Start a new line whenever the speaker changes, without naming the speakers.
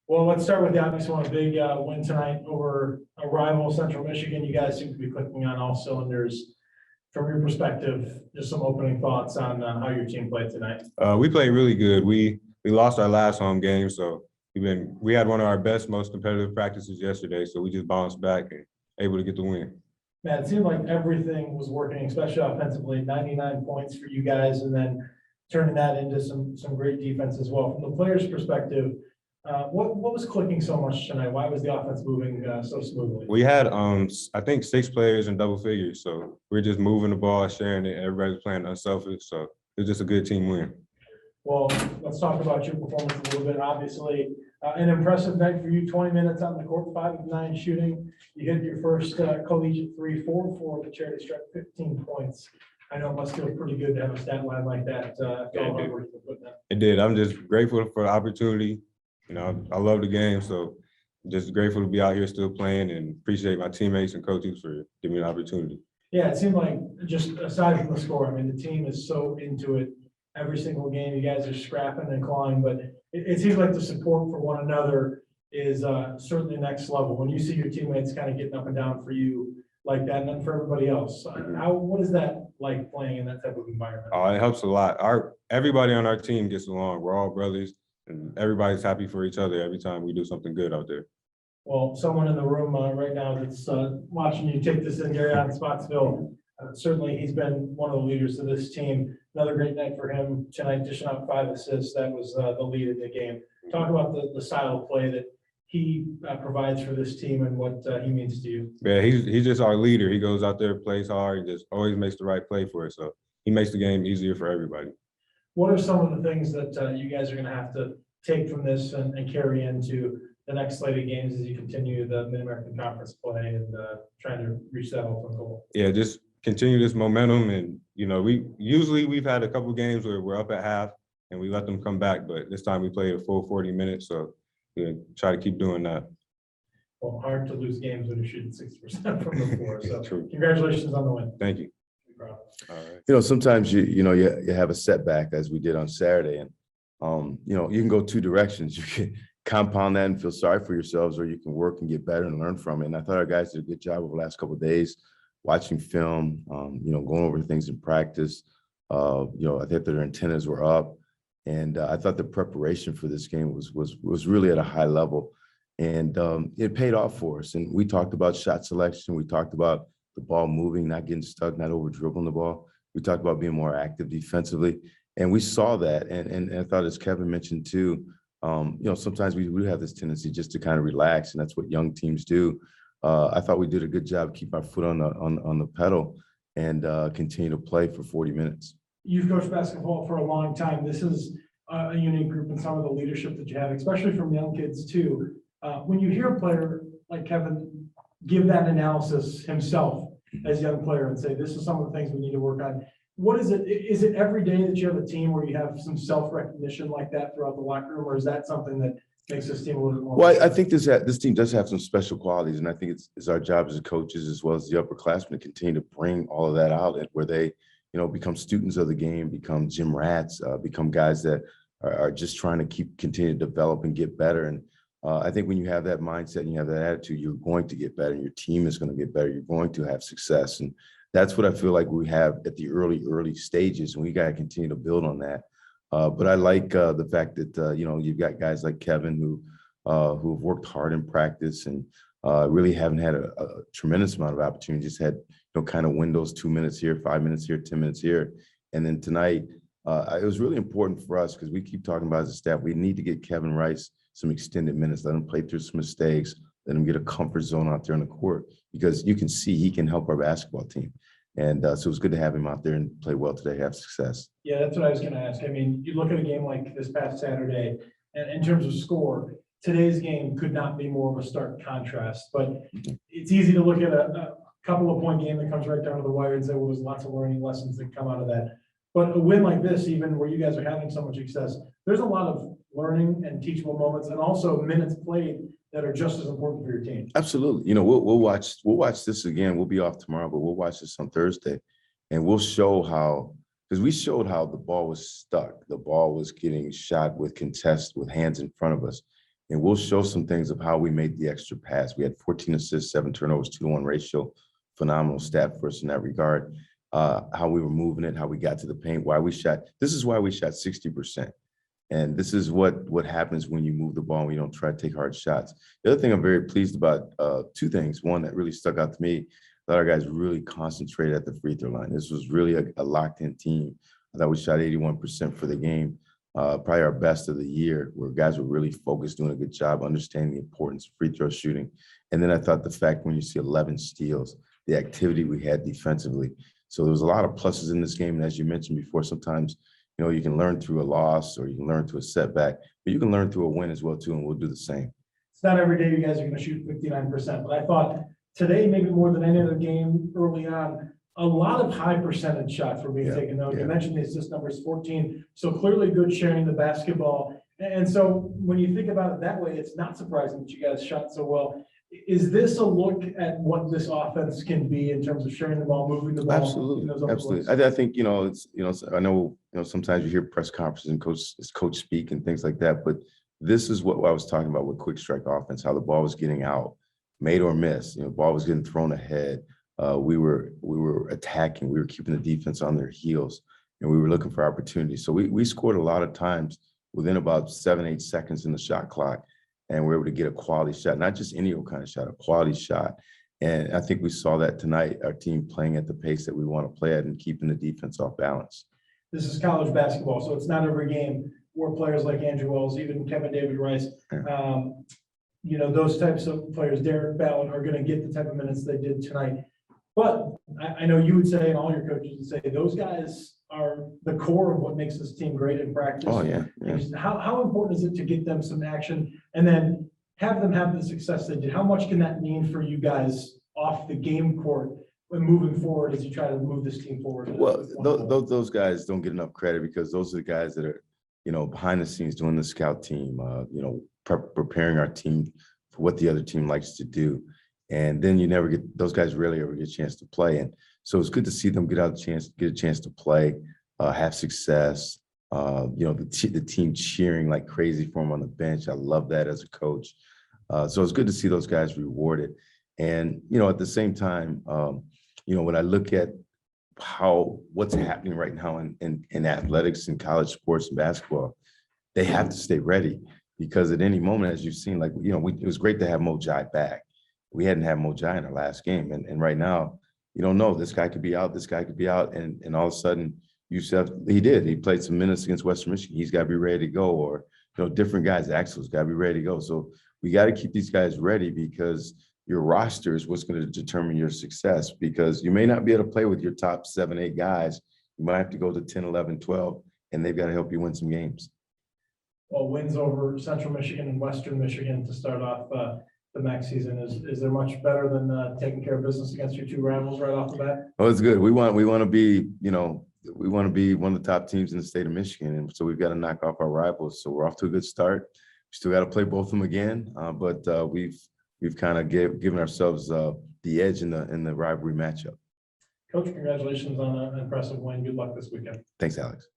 Well, let's start with the obvious one, a big win tonight over a rival, Central Michigan. You guys seem to be clicking on all cylinders. From your perspective, just some opening thoughts on how your team played tonight.
We played really good. We lost our last home game, so we had one of our best, most competitive practices yesterday. So we just bounced back and able to get the win.
Man, it seemed like everything was working, especially offensively. 99 points for you guys, and then turning that into some great defense as well. From the players' perspective, what was clicking so much tonight? Why was the offense moving so smoothly?
We had I think 6 players in double figures, so we're just moving the ball, sharing it. Everybody's playing unselfish, so it's just a good team win.
Well, let's talk about your performance a little bit. Obviously, an impressive night for you. 20 minutes on the court, 5 of 9 shooting. You hit your first collegiate 3, 4 the charity stripe, 15 points. I know it must feel pretty good to have a stat line like that.
It did. I'm just grateful for the opportunity. You know, I love the game, so just grateful to be out here still playing, and appreciate my teammates and coaches for giving me the opportunity.
Yeah, it seemed like, just aside from the score, I mean, the team is so into it. Every single game, you guys are scrapping and clawing, but it seems like the support for one another is certainly next level. When you see your teammates kind of getting up and down for you like that, and then for everybody else, what is that like playing in that type of environment?
Oh, it helps a lot. Everybody on our team gets along. We're all brothers, and everybody's happy for each other every time we do something good out there.
Well, someone in the room right now that's watching you take this in, Gary on Spotsville, certainly he's been one of the leaders of this team. Another great night for him tonight, dishing out 5 assists. That was the lead in the game. Talk about the style of play that he provides for this team and what he means to you.
Yeah, he's just our leader. He goes out there, plays hard, and just always makes the right play for us. So he makes the game easier for everybody.
What are some of the things that you guys are going to have to take from this and carry into the next slate of games as you continue the Mid-American Conference play and trying to reach that ultimate goal?
Yeah, just continue this momentum. And, you know, we've had a couple of games where we're up at half and we let them come back, but this time we played a full 40 minutes. So try to keep doing that.
Well, hard to lose games when you're shooting 60% from the floor. So
True.
Congratulations on the win.
Thank you.
All
right.
You know, sometimes you have a setback, as we did on Saturday, and you know, you can go 2 directions. You can compound that and feel sorry for yourselves, or you can work and get better and learn from it. And I thought our guys did a good job over the last couple of days, watching film, you know, going over things in practice. You know, I think their antennas were up, and I thought the preparation for this game was really at a high level, and it paid off for us. And we talked about shot selection. We talked about the ball moving, not getting stuck, not over dribbling the ball. We talked about being more active defensively, and we saw that. And I thought, as Kevin mentioned too, you know, sometimes we do have this tendency just to kind of relax, and that's what young teams do. I thought we did a good job keep our foot on the pedal and continue to play for 40 minutes.
You've coached basketball for a long time. This is a unique group, and some of the leadership that you have, especially from young kids too. When you hear a player like Kevin give that analysis himself as a young player and say, this is some of the things we need to work on, what is it? Is it every day that you have a team where you have some self-recognition like that throughout the locker room, or is that something that makes this team a little bit more?
Well, I think this team does have some special qualities, and I think it's our job as coaches as well as the upperclassmen to continue to bring all of that out, and where they, you know, become students of the game, become gym rats, become guys that are just trying to continue to develop and get better. And I think when you have that mindset and you have that attitude, you're going to get better, and your team is going to get better. You're going to have success, and that's what I feel like we have at the early stages, and we got to continue to build on that. But I like the fact that you know, you've got guys like Kevin who have worked hard in practice and really haven't had a tremendous amount of opportunity. Just had, you know, kind of windows, 2 minutes here, 5 minutes here, 10 minutes here, and then tonight it was really important for us because we keep talking about as a staff, we need to get Kevin Rice some extended minutes, let him play through some mistakes, let him get a comfort zone out there on the court, because you can see he can help our basketball team. And so it was good to have him out there and play well today, have success.
Yeah, that's what I was going to ask. I mean, you look at a game like this past Saturday, and in terms of score, today's game could not be more of a stark contrast. But it's easy to look at a couple of point game that comes right down to the wire and say, well, there's lots of learning lessons that come out of that. But a win like this, even where you guys are having so much success, there's a lot of learning and teachable moments, and also minutes played that are just as important for your team.
Absolutely. You know, we'll watch this again. We'll be off tomorrow, but we'll watch this on Thursday, and we'll show how, because we showed how the ball was stuck. The ball was getting shot with contest with hands in front of us. And we'll show some things of how we made the extra pass. We had 14 assists, 7 turnovers, 2-to-1 ratio. Phenomenal stat for us in that regard. How we were moving it, how we got to the paint, why we shot. This is why we shot 60%. And this is what happens when you move the ball and we don't try to take hard shots. The other thing I'm very pleased about, two things. One that really stuck out to me, a lot of guys really concentrated at the free throw line. This was really a locked-in team. I thought we shot 81% for the game, probably our best of the year, where guys were really focused, doing a good job, understanding the importance of free throw shooting. And then I thought the fact when you see 11 steals, the activity we had defensively. So there was a lot of pluses in this game. And as you mentioned before, sometimes, you know, you can learn through a loss or you can learn through a setback, but you can learn through a win as well too, and we'll do the same.
It's not every day you guys are going to shoot 59%, but I thought today, maybe more than any other game early on, a lot of high percentage shots were being taken. Though you mentioned the assist numbers 14, so clearly good sharing the basketball. And so when you think about it that way, it's not surprising that you guys shot so well. Is this a look at what this offense can be in terms of sharing the ball, moving the ball?
Absolutely, absolutely. I think, you know, I know, you know, sometimes you hear press conferences and coach speak and things like that, but this is what I was talking about with quick strike offense, how the ball was getting out, made or miss. You know, ball was getting thrown ahead. We were attacking. We were keeping the defense on their heels, and we were looking for opportunities. So we scored a lot of times within about 7-8 seconds in the shot clock. And we're able to get a quality shot, not just any old kind of shot, a quality shot. And I think we saw that tonight, our team playing at the pace that we want to play at and keeping the defense off balance.
This is college basketball, so it's not every game where players like Andrew Wells, even Kevin David Rice, you know, those types of players, Derek Ballin, are going to get the type of minutes they did tonight. But I know you would say, and all your coaches would say, those guys are the core of what makes this team great in practice.
Oh, yeah.
How important is it to get them some action and then have them have the success they did? How much can that mean for you guys off the game court when moving forward as you try to move this team forward?
Well, those guys don't get enough credit because those are the guys that are, you know, behind the scenes doing the scout team, you know, preparing our team for what the other team likes to do. And then you never get, those guys rarely ever get a chance to play. And so it's good to see them get a chance to play, have success. You know, the team cheering like crazy for them on the bench. I love that as a coach. So it's good to see those guys rewarded. And, you know, at the same time, you know, when I look at what's happening right now in athletics and college sports and basketball, they have to stay ready because at any moment, as you've seen, like, you know, it was great to have Mo Jai back. We hadn't had Mo Jai in our last game. And right now, you don't know, this guy could be out, this guy could be out. And all of a sudden, he played some minutes against Western Michigan. He's got to be ready to go. Or, you know, different guys, Axel's got to be ready to go. So we got to keep these guys ready because your roster is what's going to determine your success because you may not be able to play with your top 7, 8 guys. You might have to go to 10, 11, 12, and they've got to help you win some games.
Well, wins over Central Michigan and Western Michigan to start off the MAC season. Is there much better than taking care of business against your two rivals right off the bat?
Oh, it's good. We want to be, you know, we want to be one of the top teams in the state of Michigan. And so we've got to knock off our rivals. So we're off to a good start. We still got to play both of them again. But we've kind of given ourselves the edge in the rivalry matchup.
Coach, congratulations on an impressive win. Good luck this weekend.
Thanks, Alex.